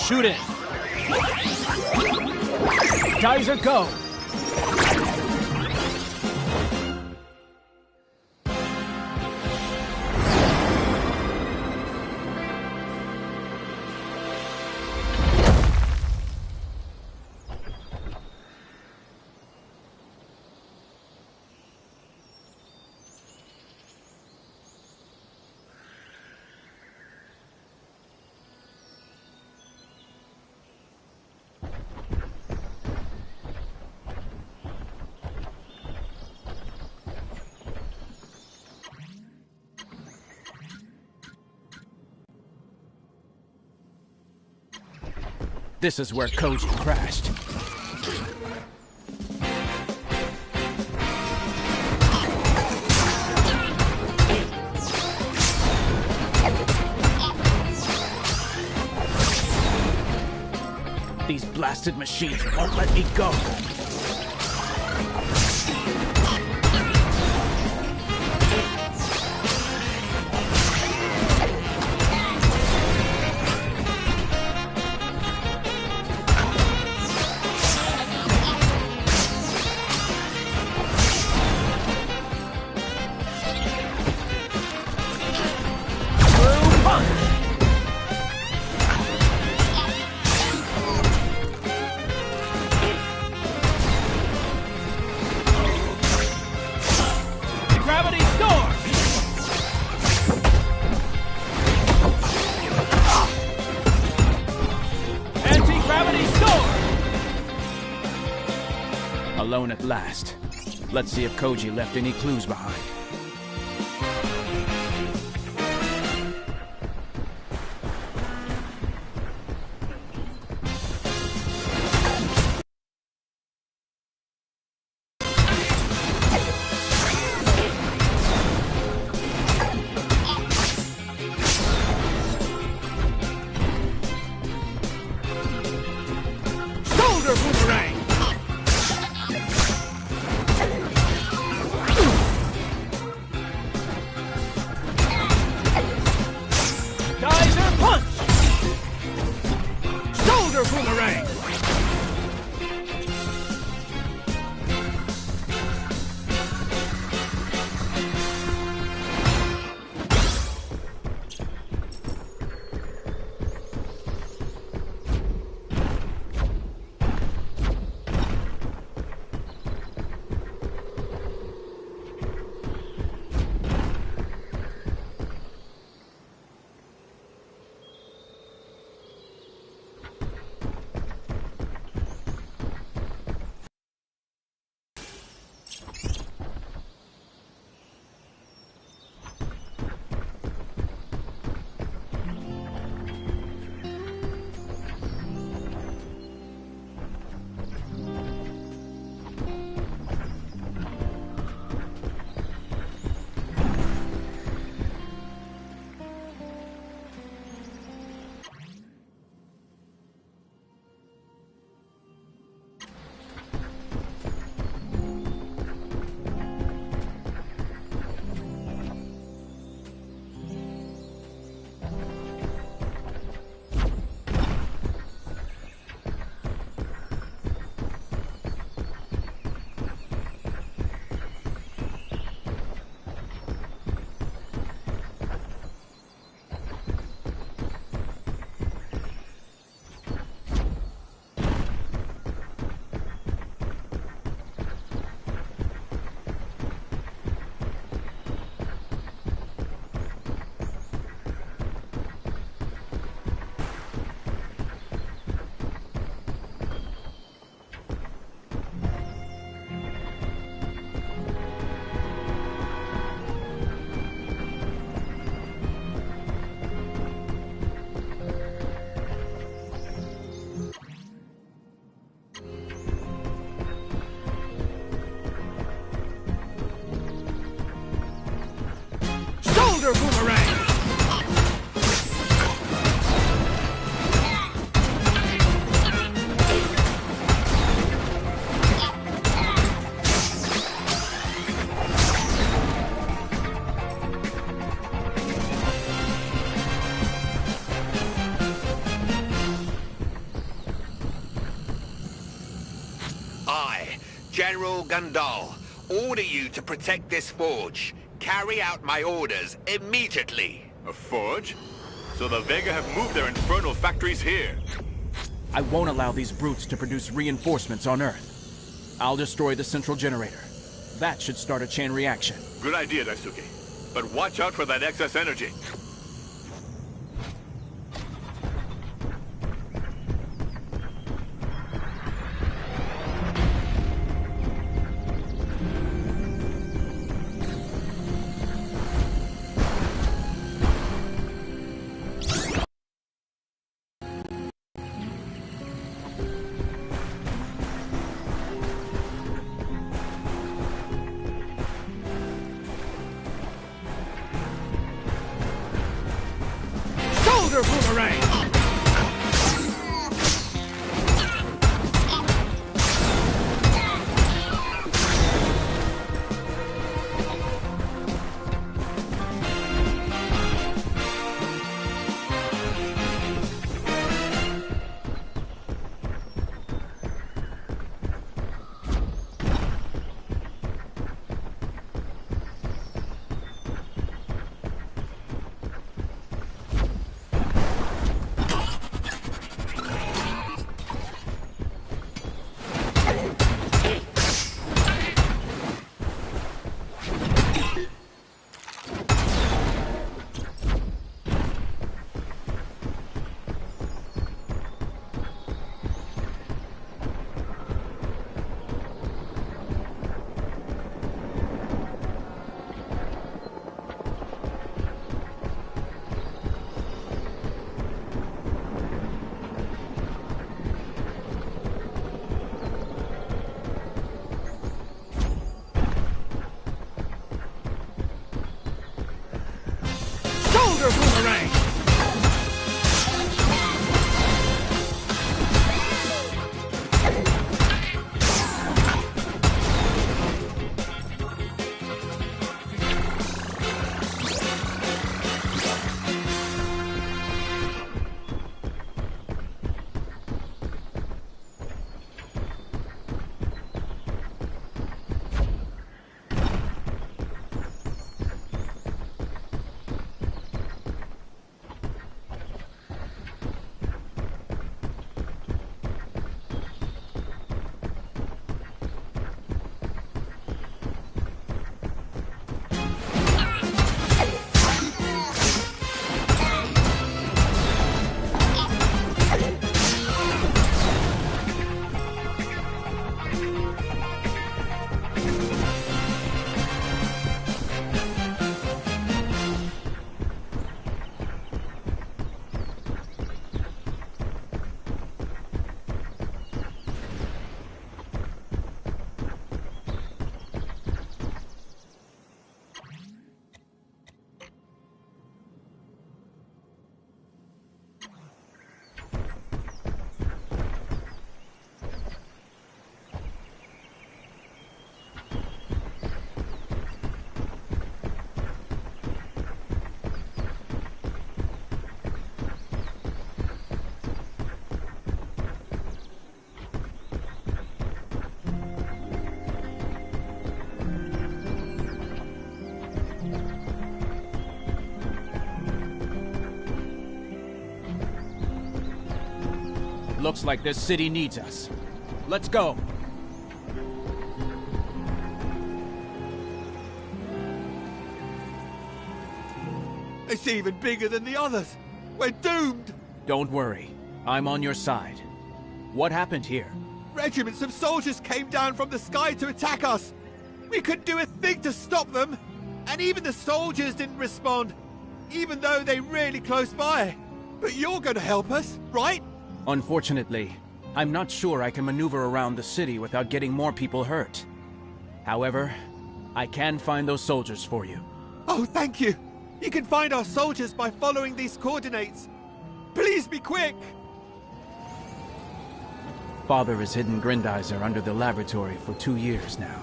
Shoot in. Geyser, go. This is where Koji crashed. These blasted machines won't let me go. Alone at last. Let's see if Koji left any clues behind. Shoulder boomerang! Boomerang! General Gandal, order you to protect this forge. Carry out my orders immediately. A forge? So the Vega have moved their infernal factories here. I won't allow these brutes to produce reinforcements on Earth. I'll destroy the central generator. That should start a chain reaction. Good idea, Daisuke. But watch out for that excess energy. Shoulder boomerang! Shoulder boomerang! Looks like this city needs us. Let's go. It's even bigger than the others. We're doomed. Don't worry. I'm on your side. What happened here? Regiments of soldiers came down from the sky to attack us. We couldn't do a thing to stop them. And even the soldiers didn't respond, even though they're really close by. But you're going to help us, right? Unfortunately, I'm not sure I can maneuver around the city without getting more people hurt. However, I can find those soldiers for you. Oh, thank you. You can find our soldiers by following these coordinates. Please be quick. Father has hidden Grendizer under the laboratory for 2 years now.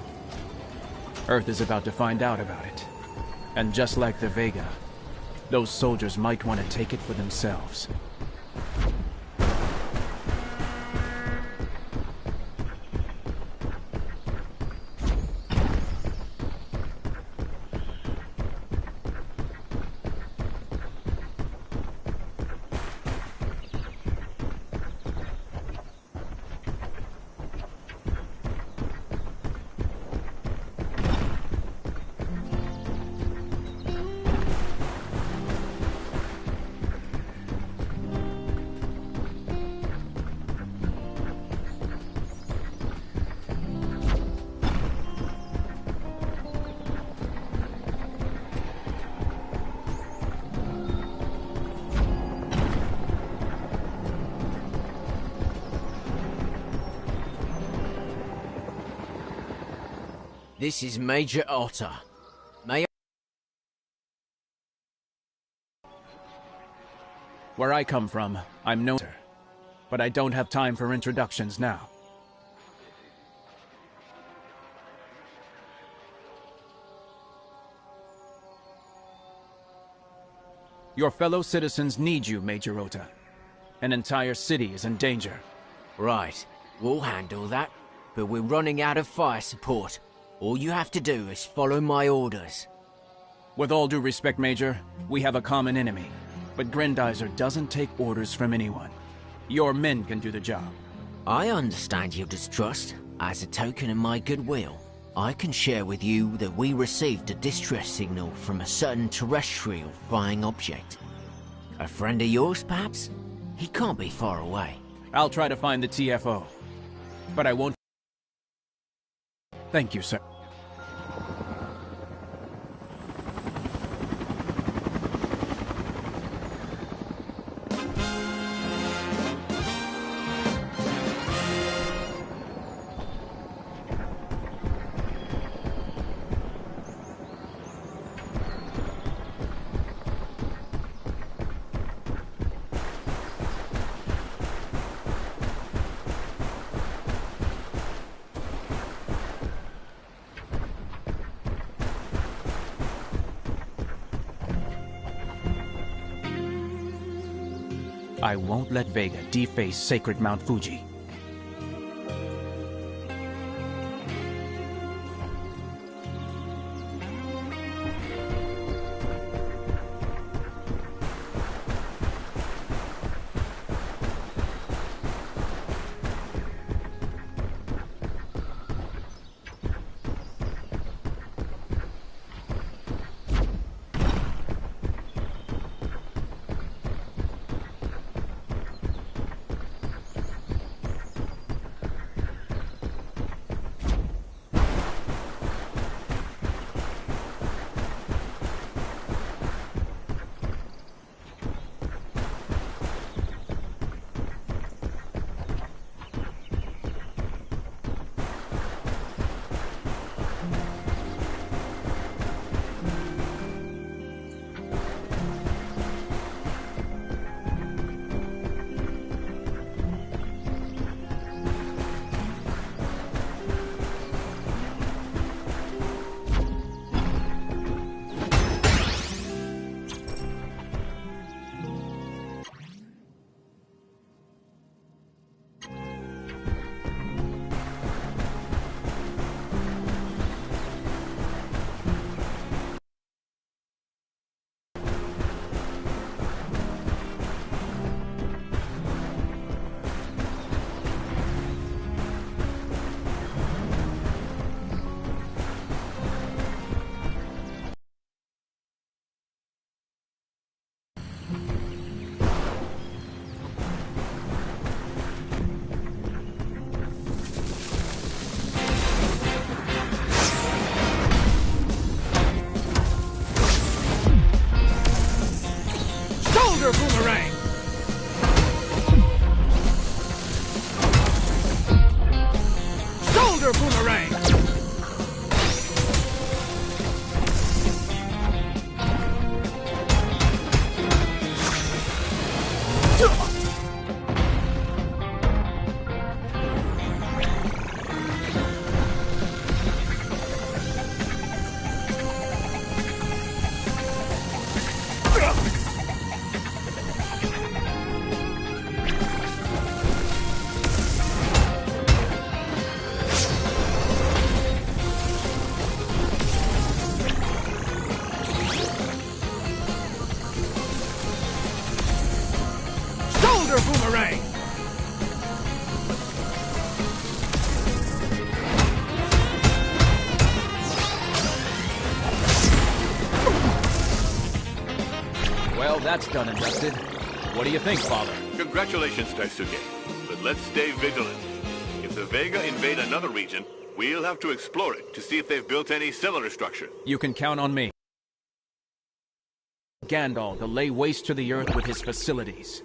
Earth is about to find out about it. And just like the Vega, those soldiers might want to take it for themselves. This is Major Otter. May I... Where I come from, I'm no sir, but I don't have time for introductions now. Your fellow citizens need you, Major Ota. An entire city is in danger. Right, we'll handle that, but we're running out of fire support. All you have to do is follow my orders. With all due respect, Major, we have a common enemy, but Grendizer doesn't take orders from anyone. Your men can do the job. I understand your distrust. As a token of my goodwill, I can share with you that we received a distress signal from a certain terrestrial flying object. A friend of yours, perhaps? He can't be far away. I'll try to find the TFO, but I won't. Thank you, sir. I won't let Vega deface sacred Mount Fuji. Boomerang! Shoulder boomerang! Boomerang! Well, that's done and dusted. What do you think, Father? Congratulations, Daisuke. But let's stay vigilant. If the Vega invade another region, we'll have to explore it to see if they've built any similar structure. You can count on me. Gandalf to lay waste to the earth with his facilities.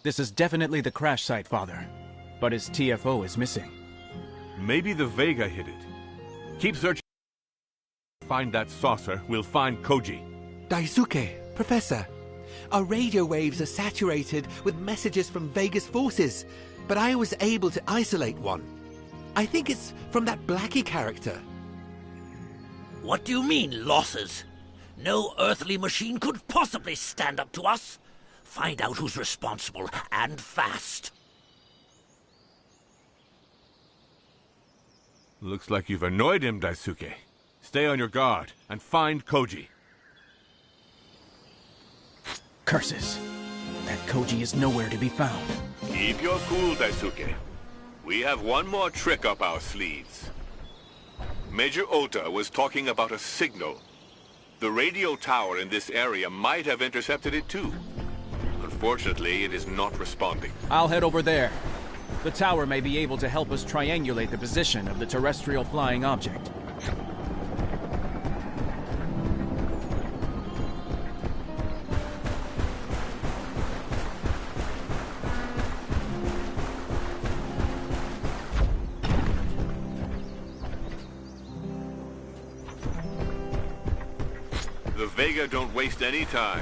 This is definitely the crash site, Father. But his TFO is missing. Maybe the Vega hid it. Keep searching. Find that saucer, we'll find Koji. Daisuke, Professor, our radio waves are saturated with messages from Vega's forces, but I was able to isolate one. I think it's from that Blackie character. What do you mean, losses? No earthly machine could possibly stand up to us. Find out who's responsible, and fast. Looks like you've annoyed him, Daisuke. Stay on your guard, and find Koji. Curses. That Koji is nowhere to be found. Keep your cool, Daisuke. We have one more trick up our sleeves. Major Ota was talking about a signal. The radio tower in this area might have intercepted it too. Unfortunately, it is not responding. I'll head over there. The tower may be able to help us triangulate the position of the terrestrial flying object. The Vega don't waste any time.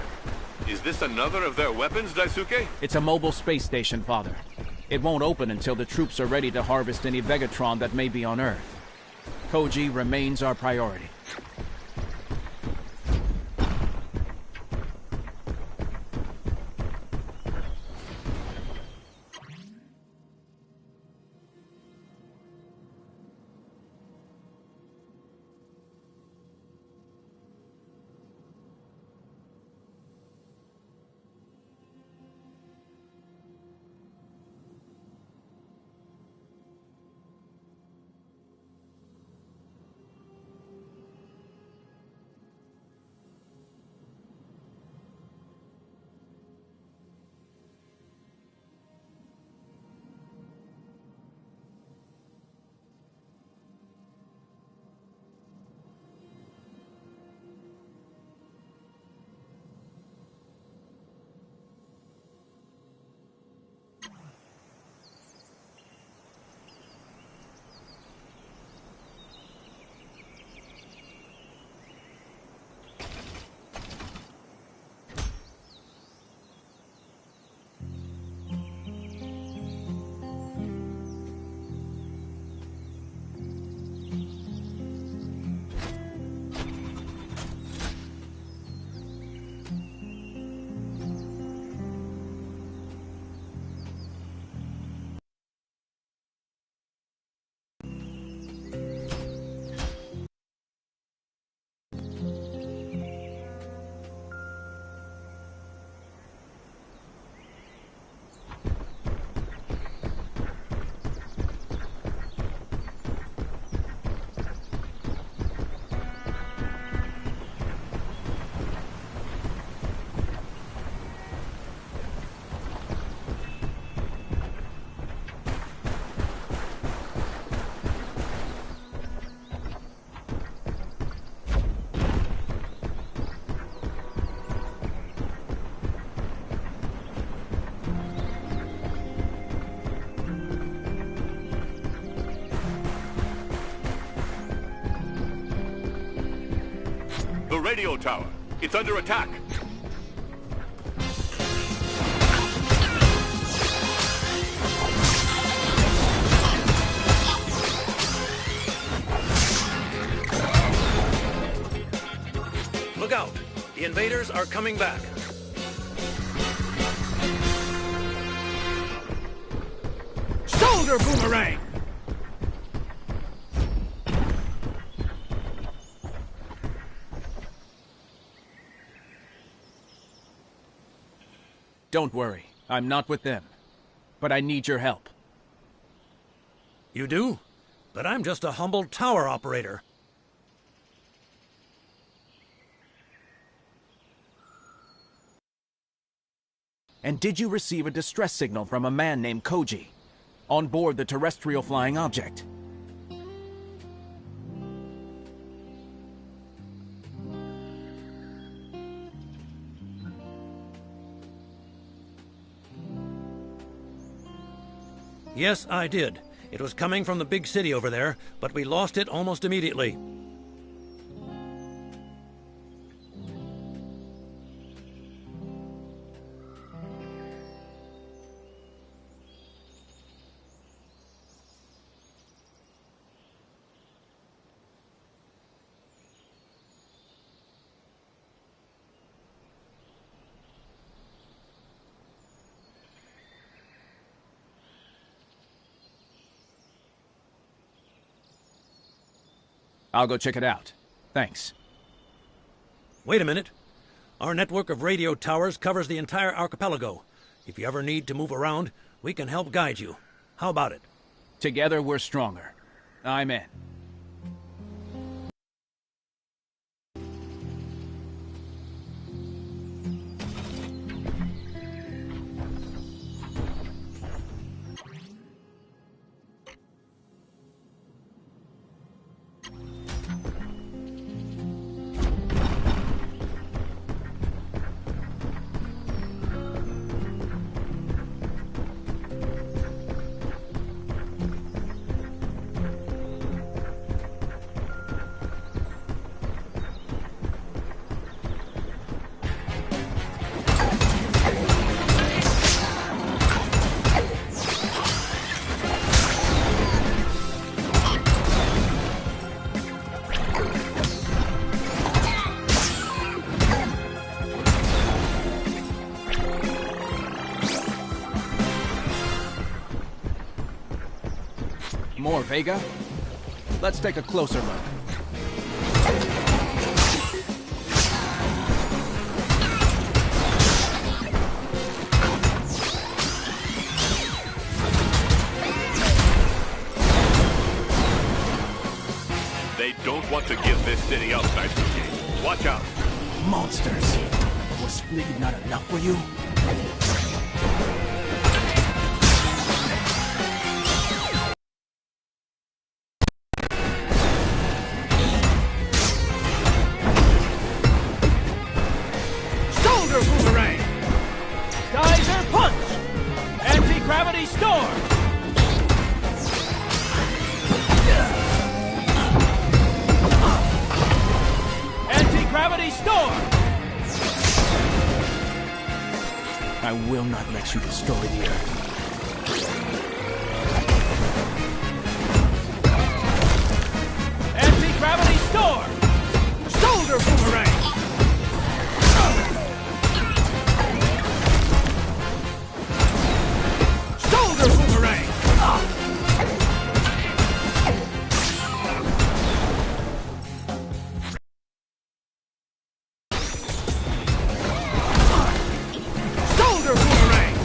Is this another of their weapons, Daisuke? It's a mobile space station, Father. It won't open until the troops are ready to harvest any Vegatron that may be on Earth. Koji remains our priority. The radio tower. It's under attack. Look out! The invaders are coming back. Shoulder boomerang! Don't worry, I'm not with them. But I need your help. You do? But I'm just a humble tower operator. And did you receive a distress signal from a man named Koji on board the terrestrial flying object? Yes, I did. It was coming from the big city over there, but we lost it almost immediately. I'll go check it out. Thanks. Wait a minute. Our network of radio towers covers the entire archipelago. If you ever need to move around, we can help guide you. How about it? Together we're stronger. I'm in. More Vega? Let's take a closer look. They don't want to give this city up, Daisuke. Watch out. Monsters! Was fleet not enough for you? Geyser punch! Anti-gravity storm! Anti-gravity storm! I will not let you destroy the Earth. Anti-gravity storm! Shoulder boomerang! Shoulder boomerang! Shoulder boomerang!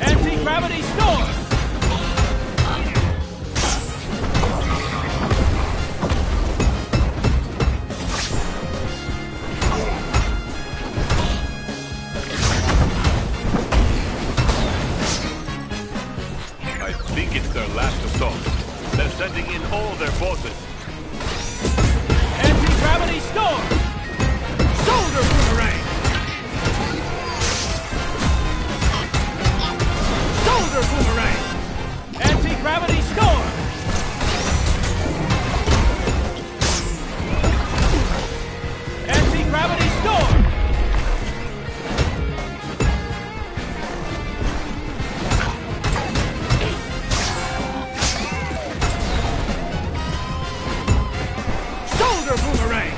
Anti-gravity storm! I think it's their last assault. They're sending in all their forces. Anti-gravity storm! Shoulder boomerang! Shoulder boomerang! Anti-gravity storm! Anti-gravity storm! Shoulder boomerang!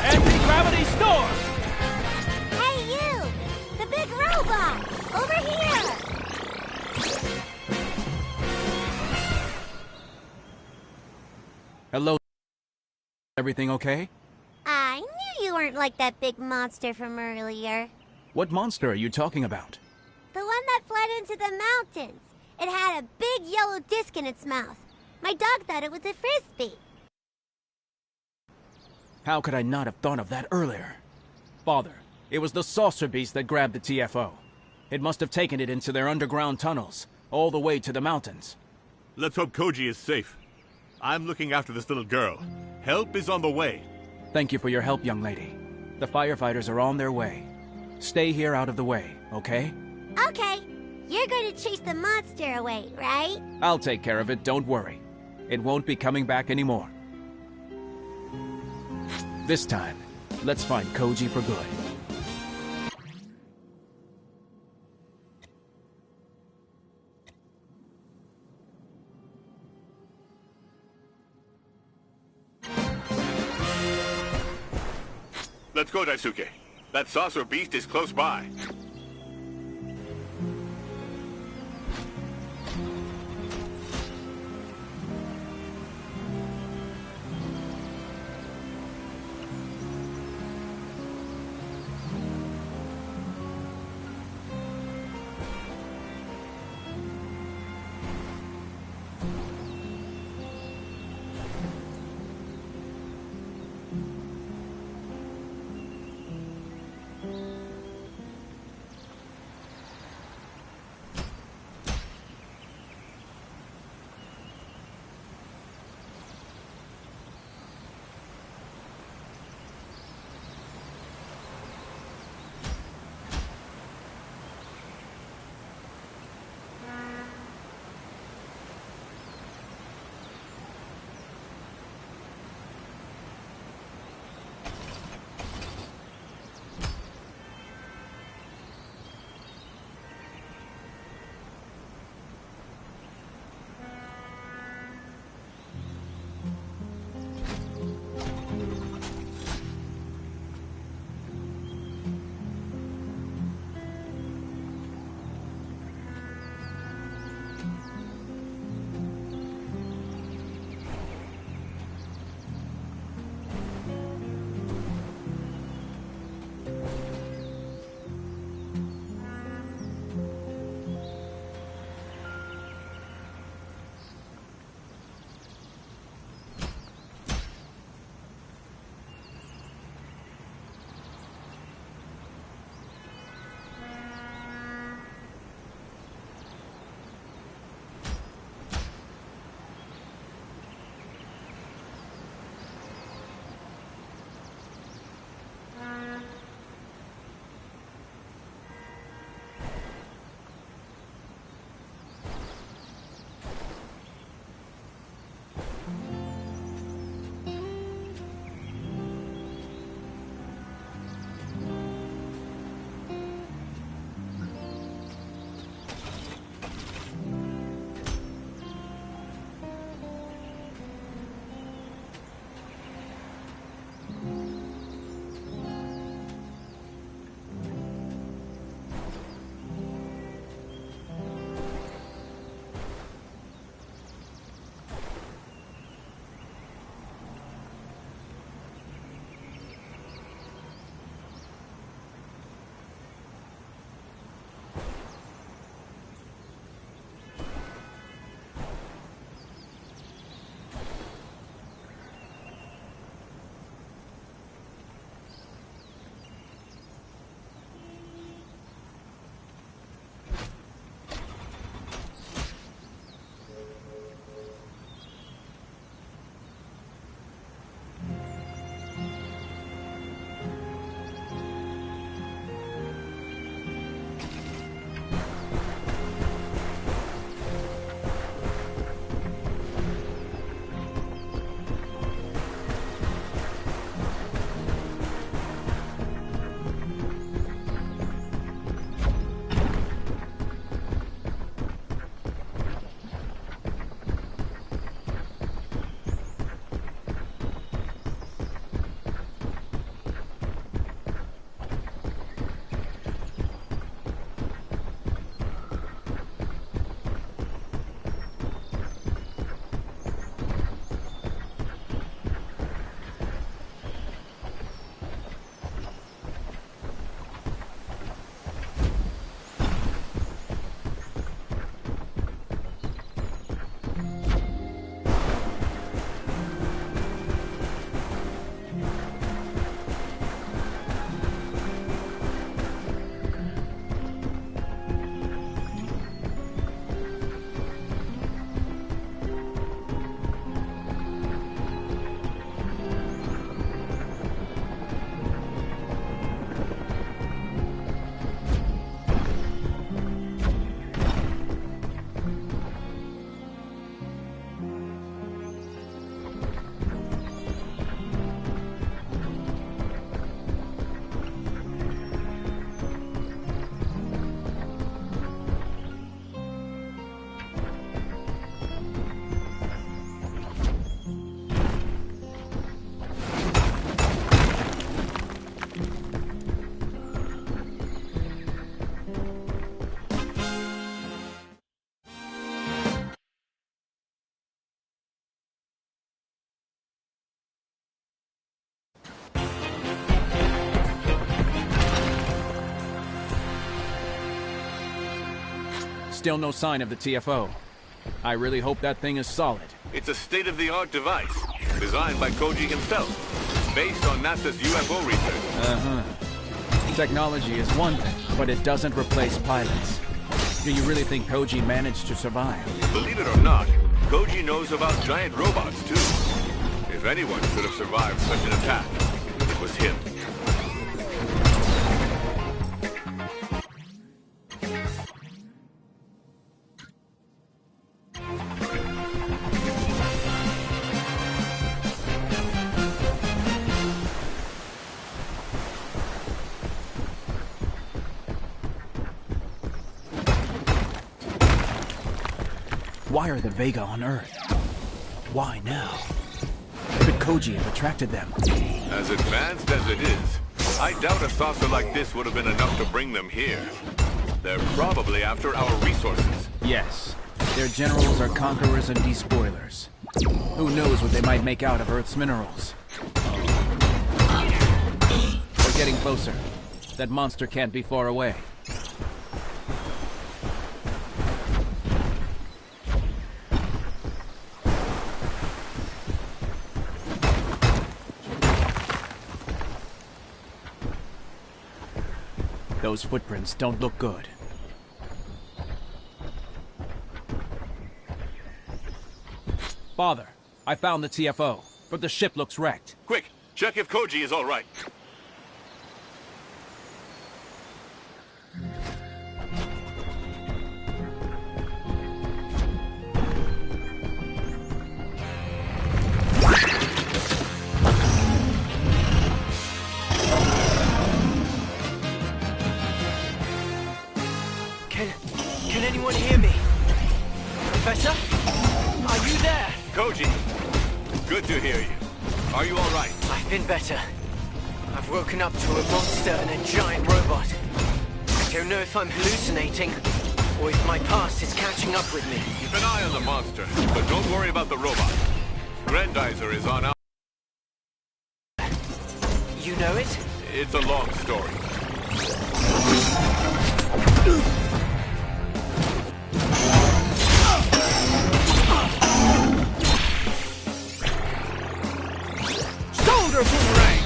Anti-gravity storm! Hey, you! The big robot! Over here! Hello? Everything okay? I knew you weren't like that big monster from earlier. What monster are you talking about? The one that fled into the mountains. It had a big yellow disc in its mouth. My dog thought it was a frisbee. How could I not have thought of that earlier? Father, it was the saucer beast that grabbed the TFO. It must have taken it into their underground tunnels, all the way to the mountains. Let's hope Koji is safe. I'm looking after this little girl. Help is on the way. Thank you for your help, young lady. The firefighters are on their way. Stay here out of the way, okay? Okay. You're going to chase the monster away, right? I'll take care of it, don't worry. It won't be coming back anymore. This time, let's find Koji for good. Let's go, Daisuke. That saucer beast is close by. Still no sign of the TFO. I really hope that thing is solid. It's a state-of-the-art device, designed by Koji himself, based on NASA's UFO research. Uh-huh. Technology is one thing, but it doesn't replace pilots. Do you really think Koji managed to survive? Believe it or not, Koji knows about giant robots, too. If anyone could have survived such an attack, it was him. Why are the Vega on Earth? Why now? Could Koji have attracted them? As advanced as it is, I doubt a saucer like this would have been enough to bring them here. They're probably after our resources. Yes. Their generals are conquerors and despoilers. Who knows what they might make out of Earth's minerals? We're getting closer. That monster can't be far away. Those footprints don't look good. Father, I found the TFO, but the ship looks wrecked. Quick, check if Koji is all right. Can anyone hear me? Professor? Are you there? Koji, good to hear you. Are you all right? I've been better. I've woken up to a monster and a giant robot. I don't know if I'm hallucinating, or if my past is catching up with me. Keep an eye on the monster, but don't worry about the robot. Grendizer is on our... You know it? It's a long story. Shoulder boomerang!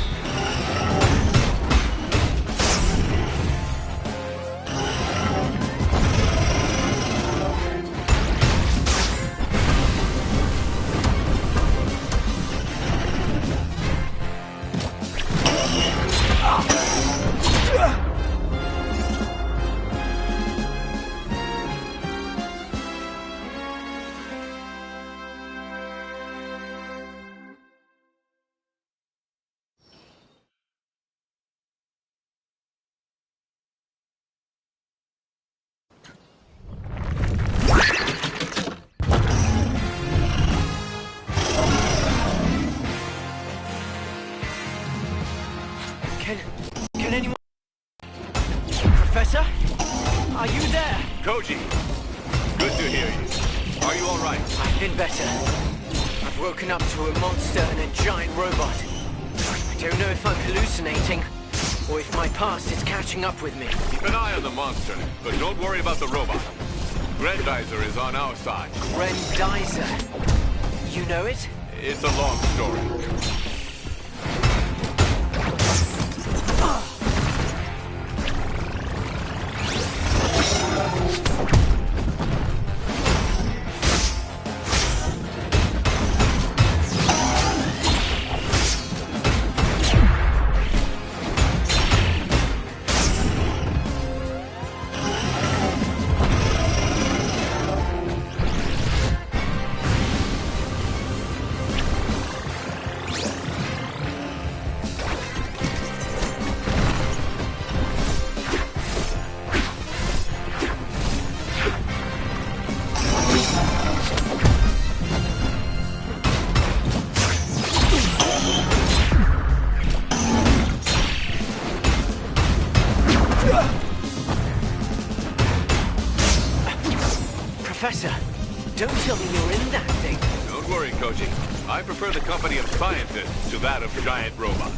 Can anyone... Professor? Are you there? Koji, good to hear you. Are you all right? I've been better. I've woken up to a monster and a giant robot. I don't know if I'm hallucinating, or if my past is catching up with me. Keep an eye on the monster, but don't worry about the robot. Grendizer is on our side. Grendizer? You know it? It's a long story. Professor, don't tell me you're in that thing. Don't worry, Koji. I prefer the company of scientists to that of giant robots.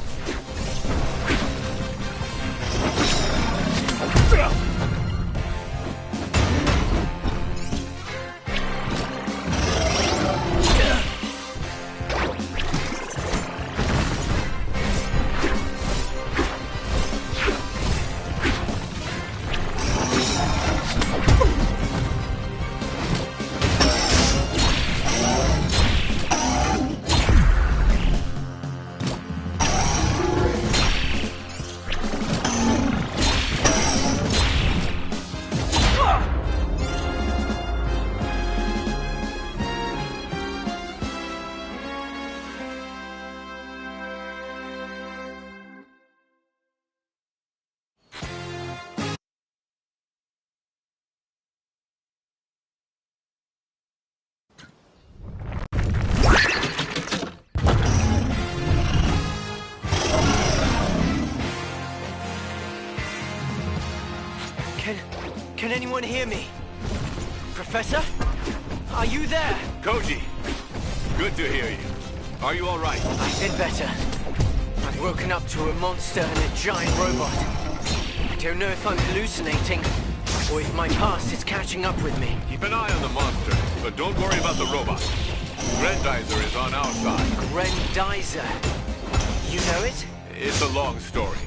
Can anyone hear me? Professor? Are you there? Koji! Good to hear you. Are you all right? I've been better. I've woken up to a monster and a giant robot. I don't know if I'm hallucinating, or if my past is catching up with me. Keep an eye on the monster, but don't worry about the robot. Grendizer is on our side. Grendizer? You know it? It's a long story.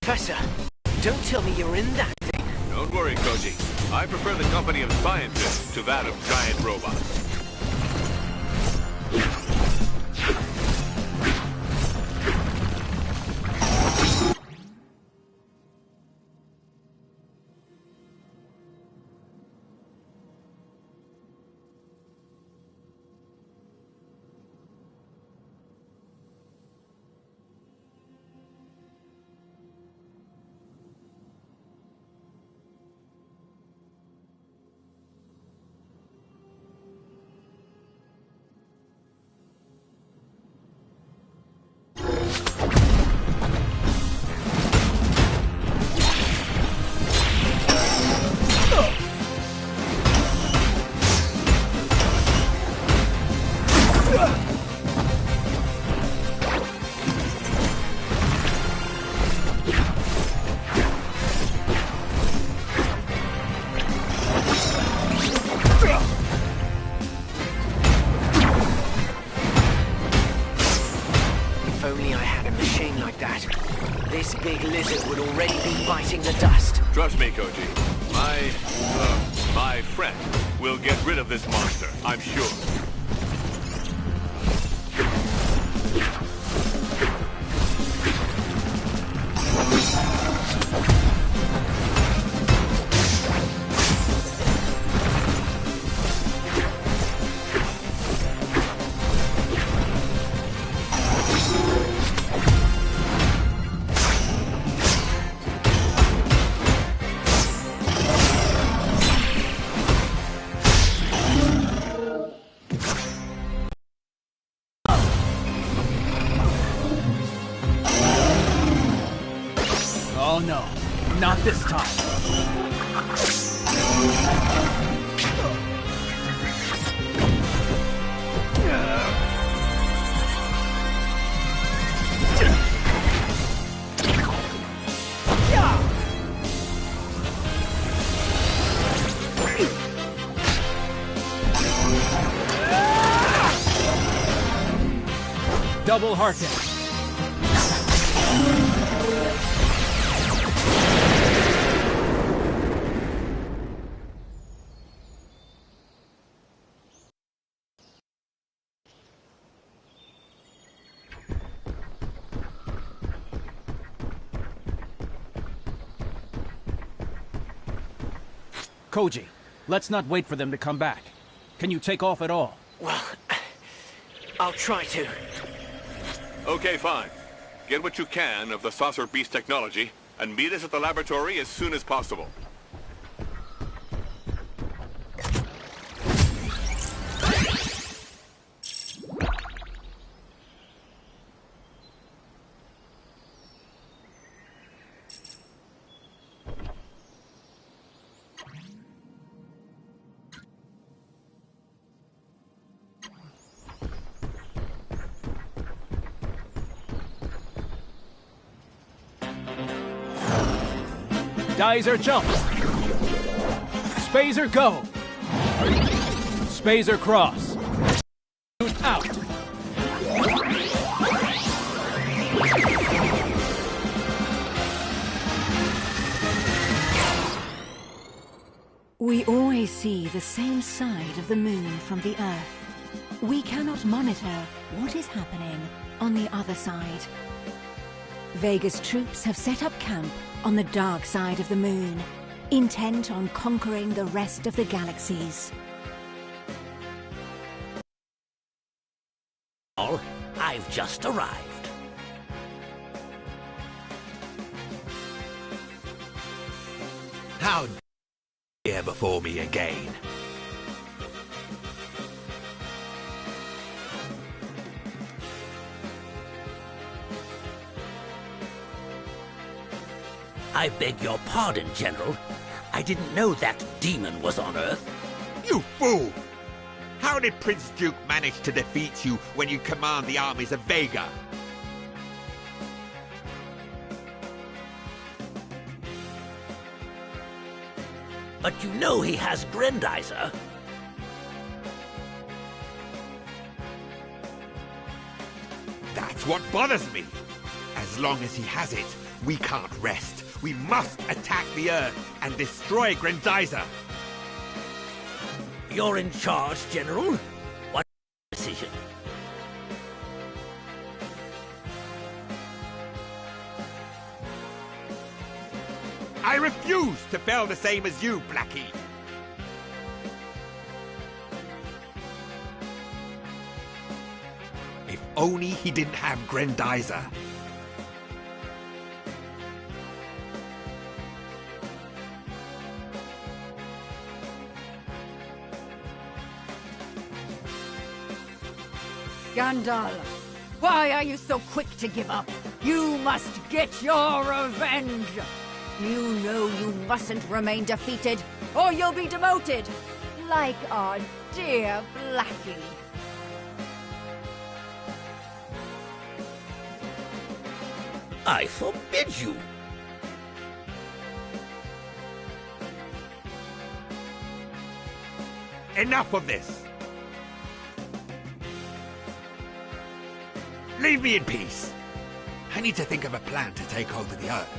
Professor, don't tell me you're in that thing. Don't worry, Koji. I prefer the company of scientists to that of giant robots. If only I had a machine like that, this big lizard would already be biting the dust. Trust me, Koji. My friend will get rid of this monster, I'm sure. Oh no, not this time. Double Harkin. Koji, let's not wait for them to come back. Can you take off at all? Well, I'll try to. Okay, fine. Get what you can of the saucer beast technology, and meet us at the laboratory as soon as possible. Grendizer jump! Spazer go! Spazer cross! Shoot out! We always see the same side of the moon from the Earth. We cannot monitor what is happening on the other side. Vega's troops have set up camp on the dark side of the moon, intent on conquering the rest of the galaxies. I've just arrived. How dare before me again? I beg your pardon, General. I didn't know that demon was on Earth. You fool! How did Prince Duke manage to defeat you when you command the armies of Vega? But you know he has Grendizer. That's what bothers me. As long as he has it, we can't rest. We must attack the Earth and destroy Grendizer. You're in charge, General. What decision? I refuse to feel the same as you, Blackie. If only he didn't have Grendizer. Gandalf, why are you so quick to give up? You must get your revenge! You know you mustn't remain defeated, or you'll be demoted, like our dear Blackie. I forbid you. Enough of this! Leave me in peace. I need to think of a plan to take over the Earth.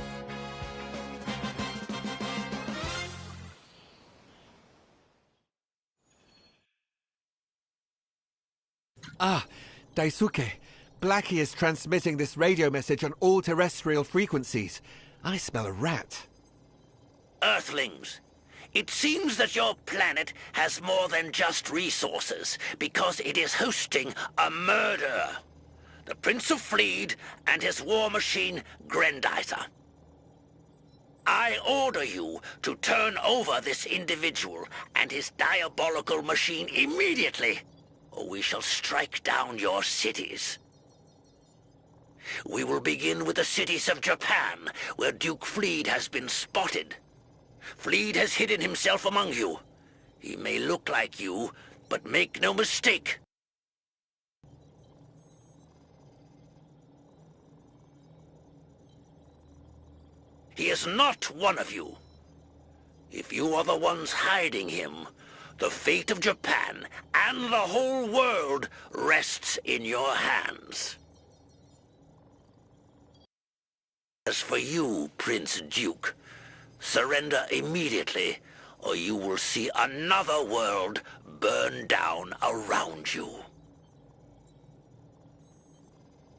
Ah, Daisuke. Blackie is transmitting this radio message on all terrestrial frequencies. I smell a rat. Earthlings, it seems that your planet has more than just resources, because it is hosting a murder. The Prince of Fleed and his war machine, Grendizer. I order you to turn over this individual and his diabolical machine immediately, or we shall strike down your cities. We will begin with the cities of Japan, where Duke Fleed has been spotted. Fleed has hidden himself among you. He may look like you, but make no mistake. He is not one of you. If you are the ones hiding him, the fate of Japan and the whole world rests in your hands. As for you, Prince Duke, surrender immediately, or you will see another world burn down around you.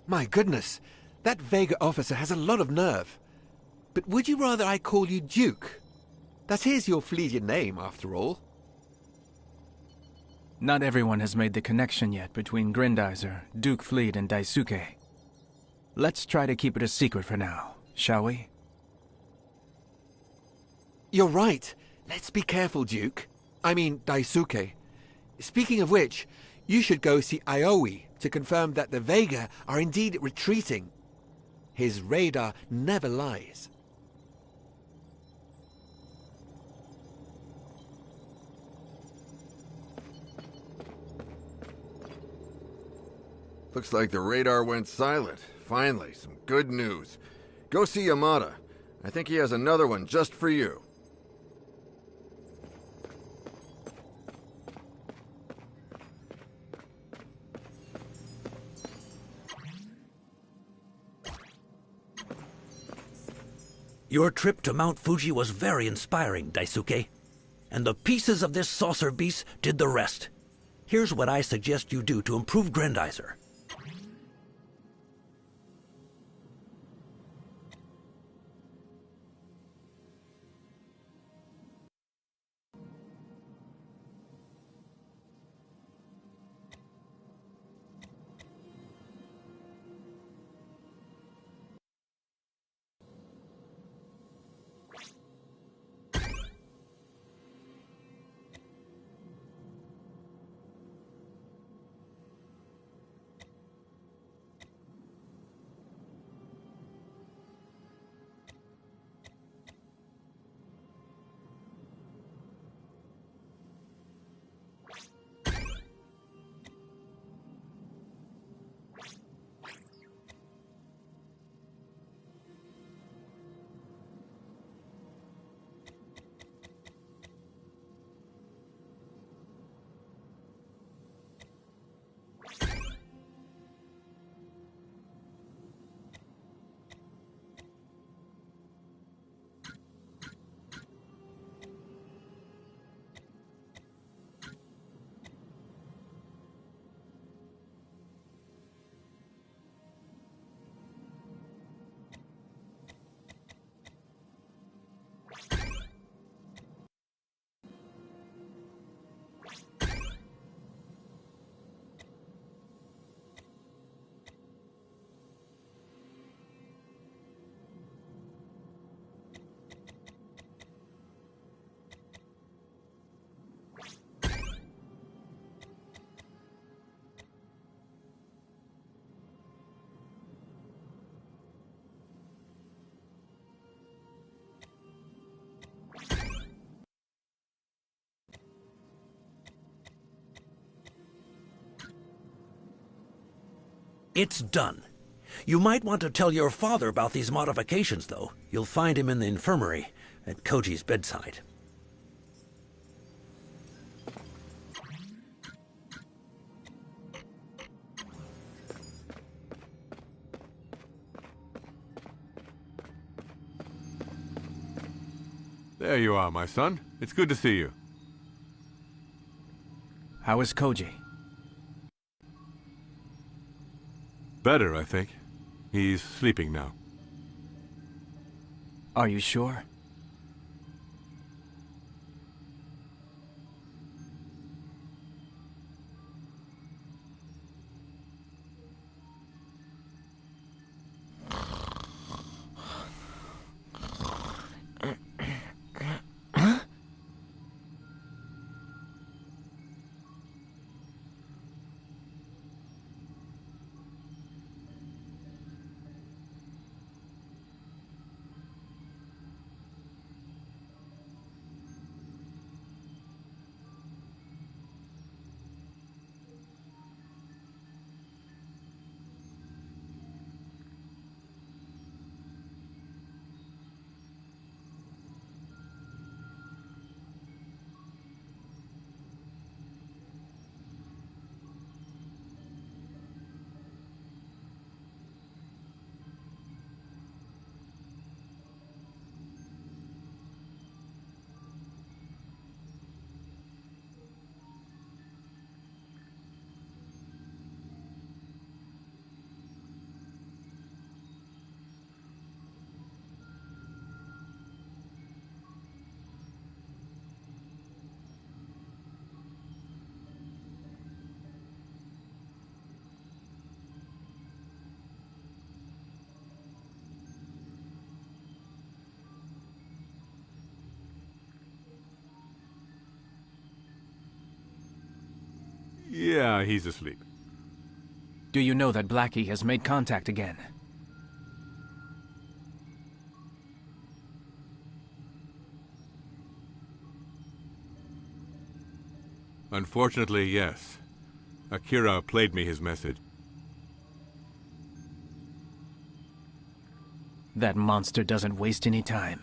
My goodness, that Vega officer has a lot of nerve. But would you rather I call you Duke? That is your Fleedian name, after all. Not everyone has made the connection yet between Grendizer, Duke Fleed, and Daisuke. Let's try to keep it a secret for now, shall we? You're right. Let's be careful, Duke. I mean, Daisuke. Speaking of which, you should go see Aoi to confirm that the Vega are indeed retreating. His radar never lies. Looks like the radar went silent. Finally, some good news. Go see Yamada. I think he has another one just for you. Your trip to Mount Fuji was very inspiring, Daisuke. and the pieces of this saucer beast did the rest. Here's what I suggest you do to improve Grendizer. It's done. You might want to tell your father about these modifications, though. You'll find him in the infirmary at Koji's bedside. There you are, my son. It's good to see you. How is Koji? Better, I think. He's sleeping now. Are you sure? Yeah, he's asleep. Do you know that Blackie has made contact again? Unfortunately, yes. Akira played me his message. That monster doesn't waste any time.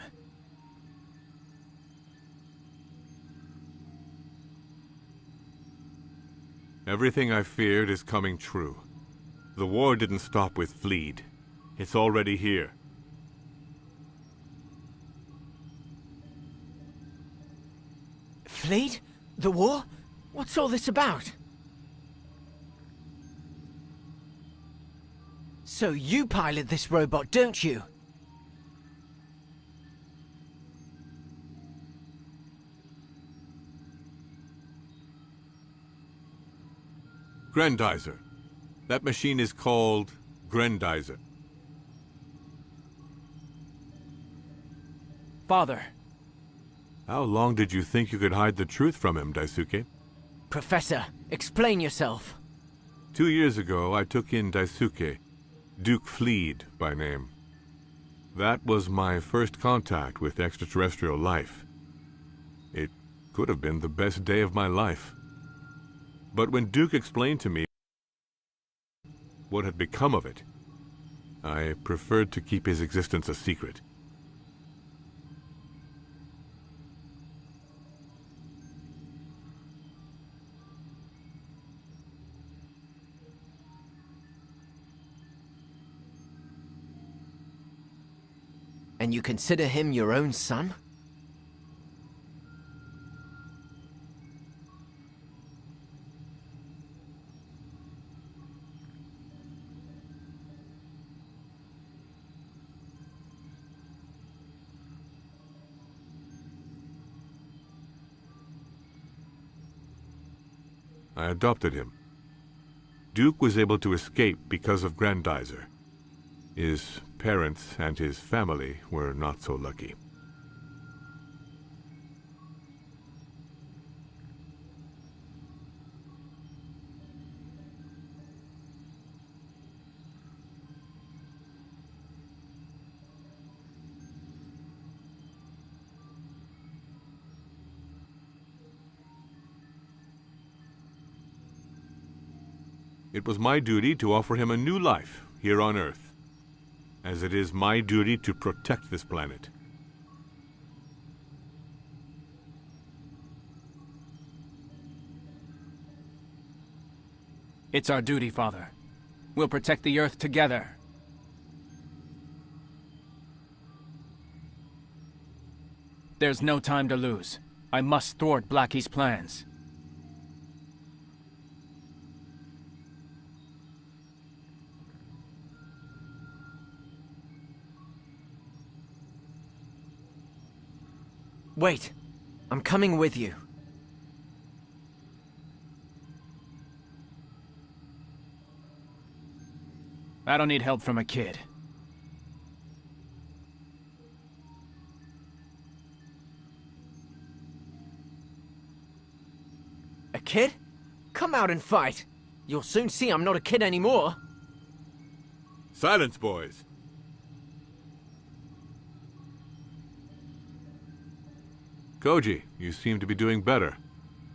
Everything I feared is coming true. The war didn't stop with Fleed. It's already here. Fleet? The war? What's all this about? So you pilot this robot, don't you? Grendizer. That machine is called Grendizer. Father. How long did you think you could hide the truth from him, Daisuke? Professor, explain yourself. 2 years ago, I took in Daisuke, Duke Fleed by name. That was my first contact with extraterrestrial life. It could have been the best day of my life. But when Duke explained to me what had become of it, I preferred to keep his existence a secret. And you consider him your own son? I adopted him. Duke was able to escape because of Grendizer. His parents and his family were not so lucky. It was my duty to offer him a new life here on Earth, as it is my duty to protect this planet. It's our duty, Father. We'll protect the Earth together. There's no time to lose. I must thwart Blackie's plans. Wait, I'm coming with you. I don't need help from a kid. A kid? Come out and fight. You'll soon see I'm not a kid anymore. Silence, boys. Koji, you seem to be doing better.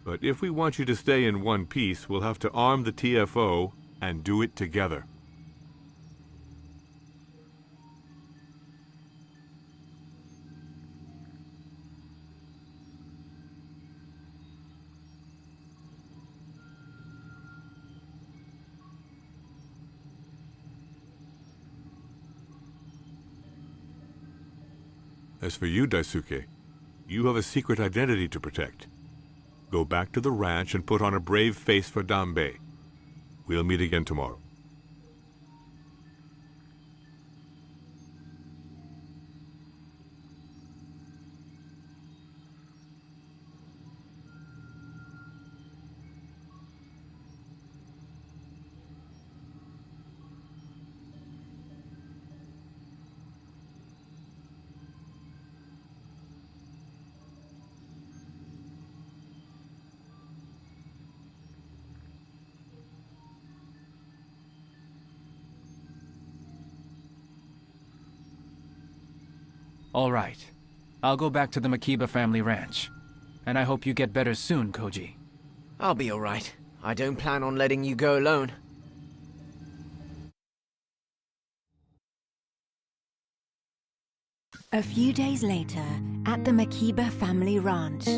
But if we want you to stay in one piece, we'll have to arm the TFO and do it together. As for you, Daisuke, you have a secret identity to protect. Go back to the ranch and put on a brave face for Danbei. We'll meet again tomorrow. All right. I'll go back to the Makiba family ranch. And I hope you get better soon, Koji. I'll be all right. I don't plan on letting you go alone. A few days later, at the Makiba family ranch.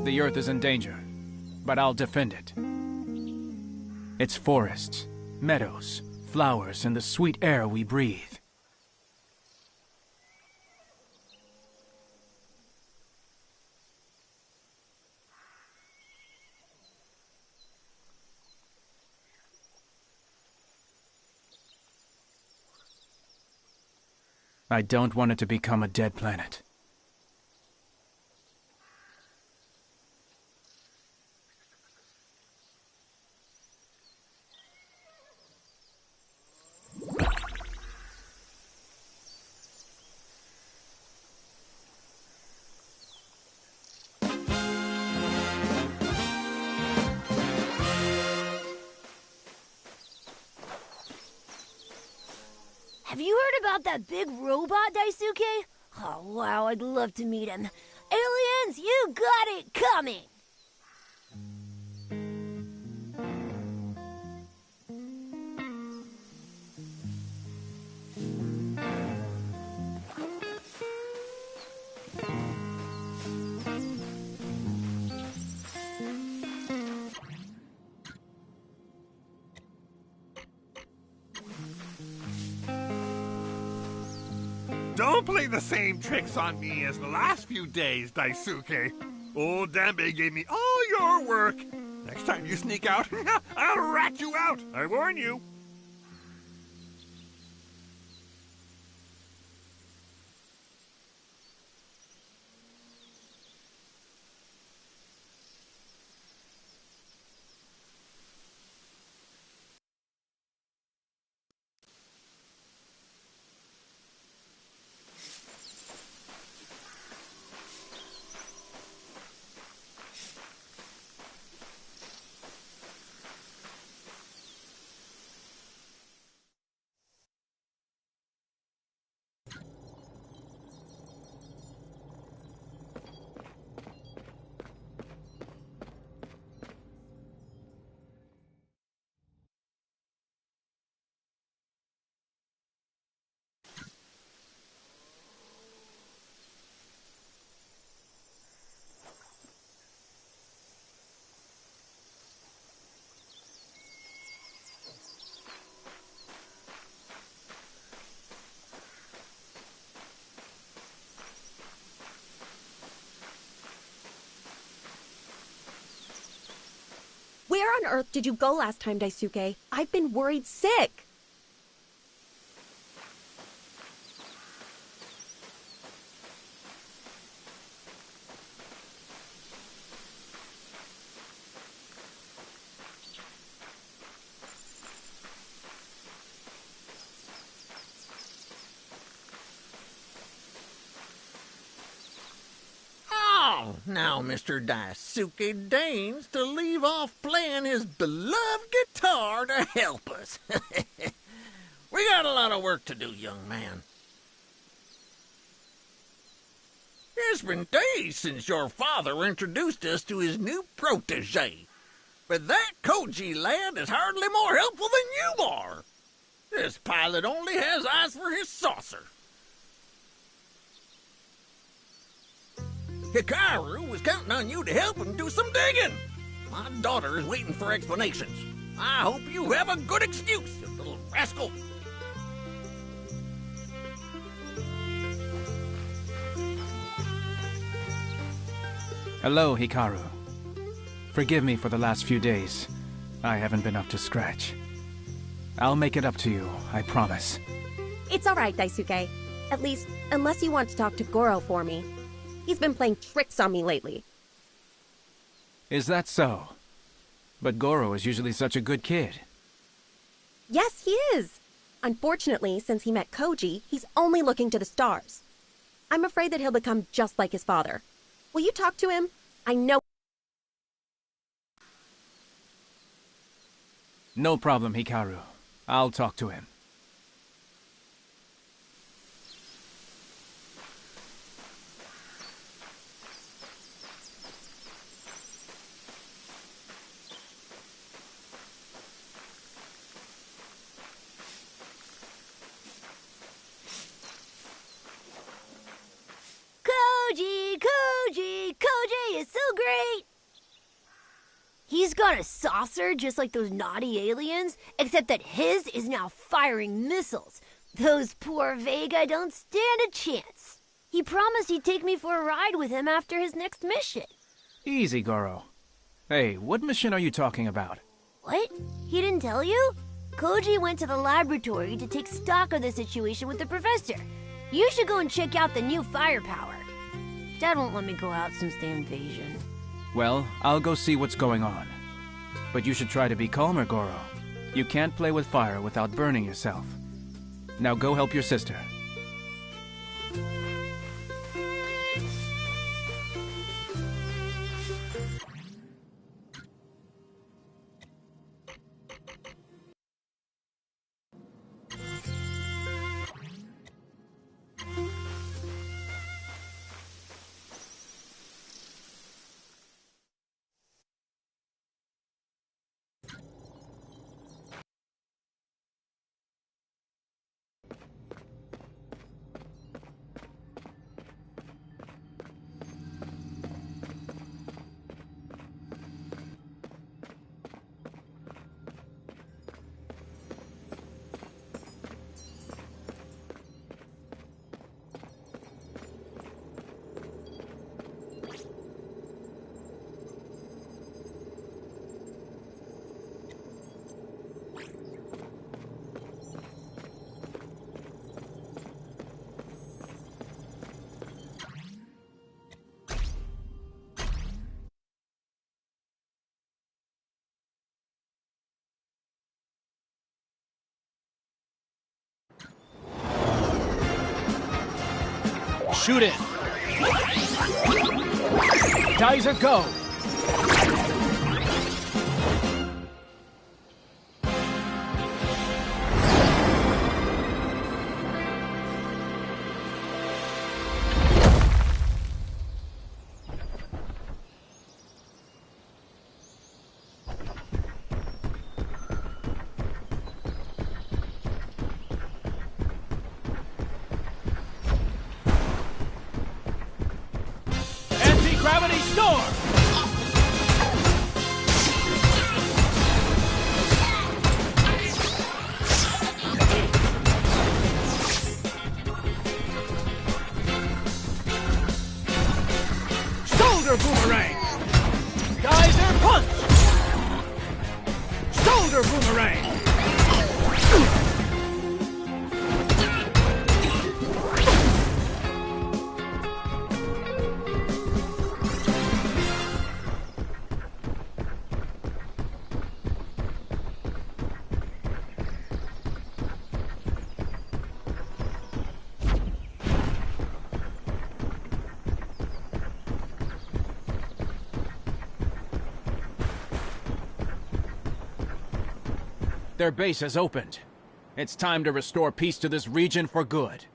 The Earth is in danger, but I'll defend it. Its forests, meadows, flowers, and the sweet air we breathe. I don't want it to become a dead planet. Have you heard about that big robot, Daisuke? Oh, wow, I'd love to meet him. Aliens, you got it coming! Don't play the same tricks on me as the last few days, Daisuke. Old Dambe gave me all your work. Next time you sneak out, I'll rat you out. I warn you. Where on earth did you go last time, Daisuke? I've been worried sick. Now Mr. Daisuke deigns to leave off playing his beloved guitar to help us. We got a lot of work to do, young man. It's been days since your father introduced us to his new protege. But that Koji lad is hardly more helpful than you are. This pilot only has eyes for his saucer. Hikaru was counting on you to help him do some digging. My daughter is waiting for explanations. I hope you have a good excuse, you little rascal. Hello, Hikaru. Forgive me for the last few days. I haven't been up to scratch. I'll make it up to you, I promise. It's all right, Daisuke. At least, unless you want to talk to Goro for me. He's been playing tricks on me lately. Is that so? But Goro is usually such a good kid. Yes, he is. Unfortunately, since he met Koji, he's only looking to the stars. I'm afraid that he'll become just like his father. Will you talk to him? I know... No problem, Hikaru. I'll talk to him. Koji is so feel great! He's got a saucer just like those naughty aliens, except that his is now firing missiles. Those poor Vega don't stand a chance. He promised he'd take me for a ride with him after his next mission. Easy, Goro. Hey, what mission are you talking about? What? He didn't tell you? Koji went to the laboratory to take stock of the situation with the professor. You should go and check out the new firepower. Dad won't let me go out since the invasion. Well, I'll go see what's going on. But you should try to be calmer, Goro. You can't play with fire without burning yourself. Now go help your sister. Shoot it! Grendizer, go! Gravity storm! Shoulder boomerang! Geyser punch! Shoulder boomerang! Their base has opened. It's time to restore peace to this region for good.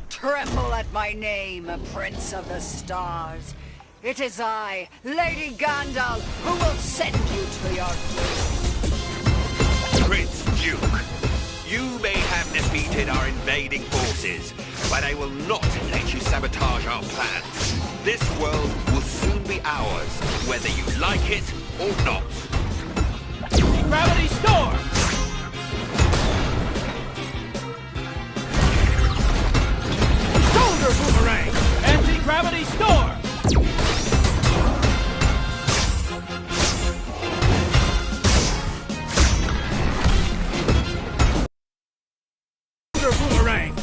Tremble at my name, Prince of the Stars. It is I, Lady Gandalf, who will send you to your doom. Prince Duke, you may have defeated our invading forces, but I will not let you sabotage our plans. This world will soon be ours, whether you like it or not. Gravity storm! Shoulder boomerang! Anti-gravity storm! Shoulder boomerang!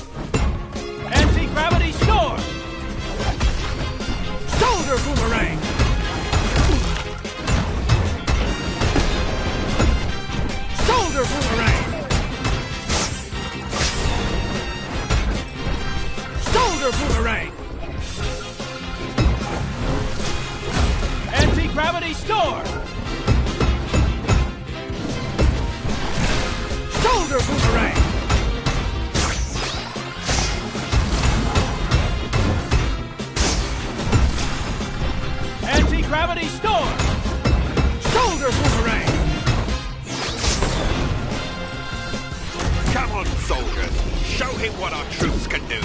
Anti-gravity storm! Shoulder boomerang! Shoulder boomerang! Anti-gravity store! Shoulder boomerang! Anti-gravity store! Shoulder boomerang! Come on, soldiers. Show him what our troops can do.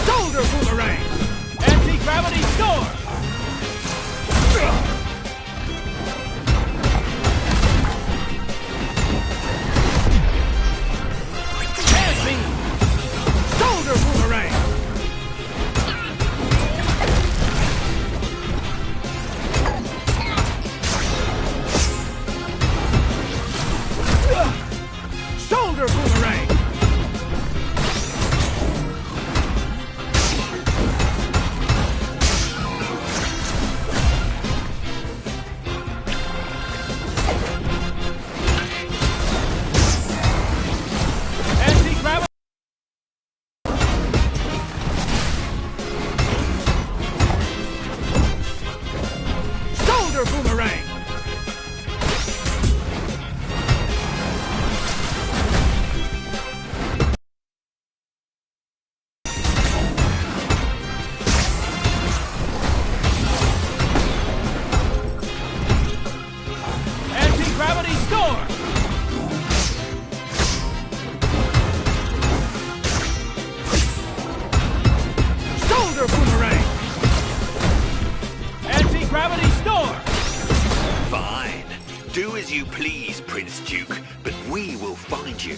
Shoulder boomerang! Anti-gravity store! Hand beam! Shoulder boomerang! Shoulder boomerang! Anti-gravity! Shoulder boomerang! Anti-gravity store! Shoulder boomerang! Anti-gravity store! Fine. Do as you please, Prince Duke, but we will find you.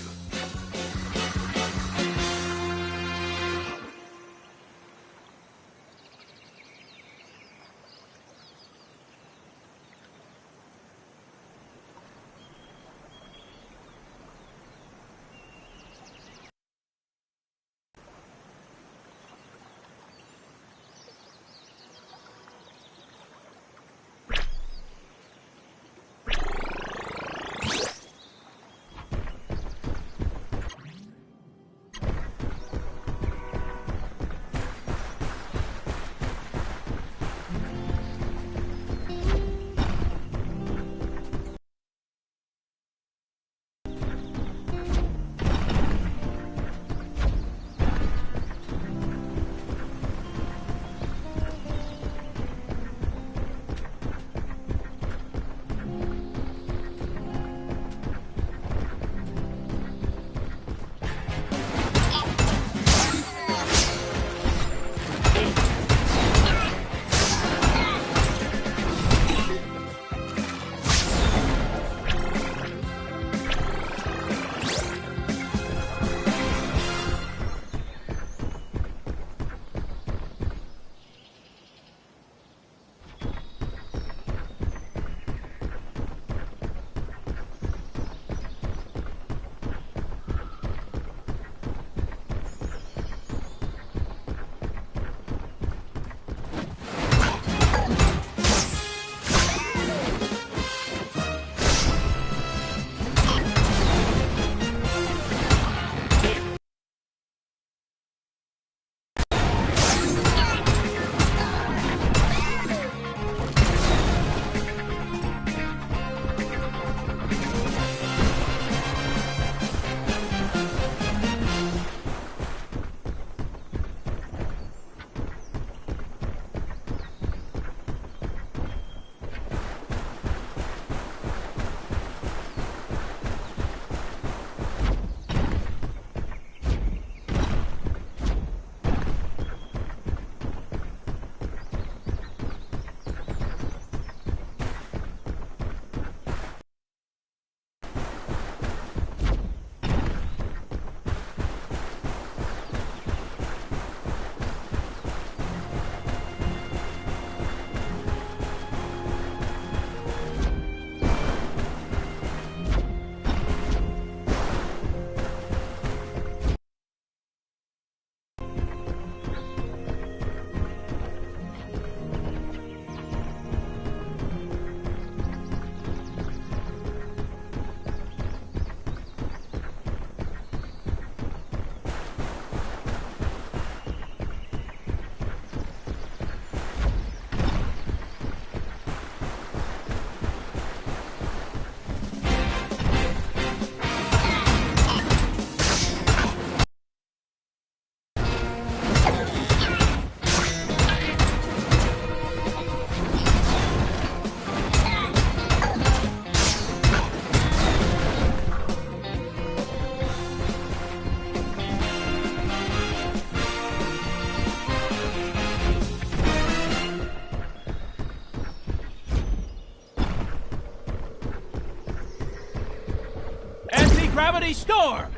Anti-gravity storm!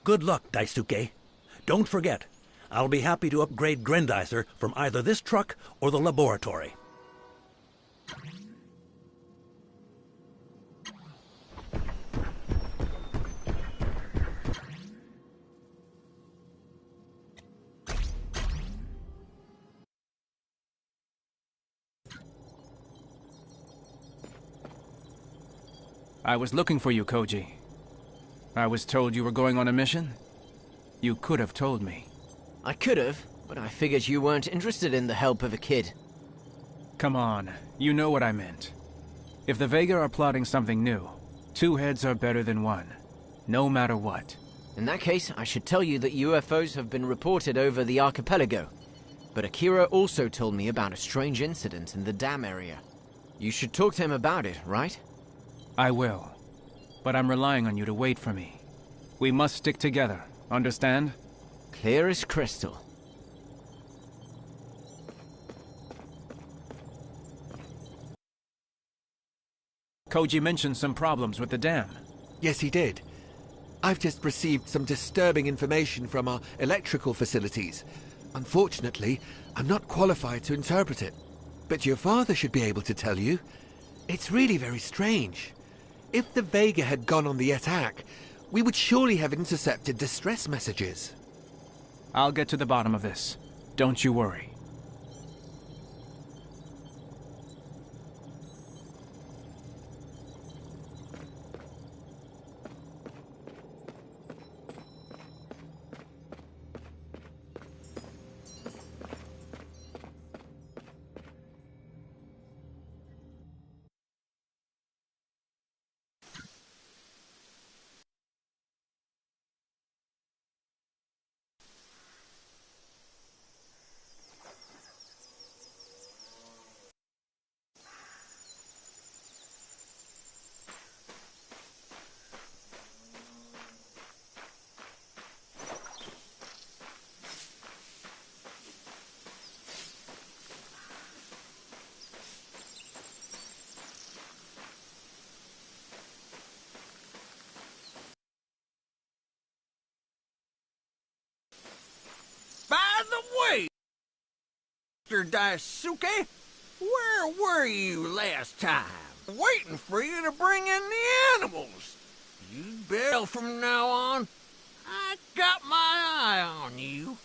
Good luck, Daisuke. Don't forget, I'll be happy to upgrade Grendizer from either this truck or the laboratory. I was looking for you, Koji. I was told you were going on a mission? You could have told me. I could have, but I figured you weren't interested in the help of a kid. Come on, you know what I meant. If the Vega are plotting something new, two heads are better than one, no matter what. In that case, I should tell you that UFOs have been reported over the archipelago. But Akira also told me about a strange incident in the dam area. You should talk to him about it, right? I will. But I'm relying on you to wait for me. We must stick together, understand? Clear as crystal. Koji mentioned some problems with the dam. Yes, he did. I've just received some disturbing information from our electrical facilities. Unfortunately, I'm not qualified to interpret it. But your father should be able to tell you. It's really very strange. If the Vega had gone on the attack, we would surely have intercepted distress messages. I'll get to the bottom of this. Don't you worry. By the way, Mr. Daisuke, where were you last time? Waiting for you to bring in the animals. You'd better from now on. I got my eye on you.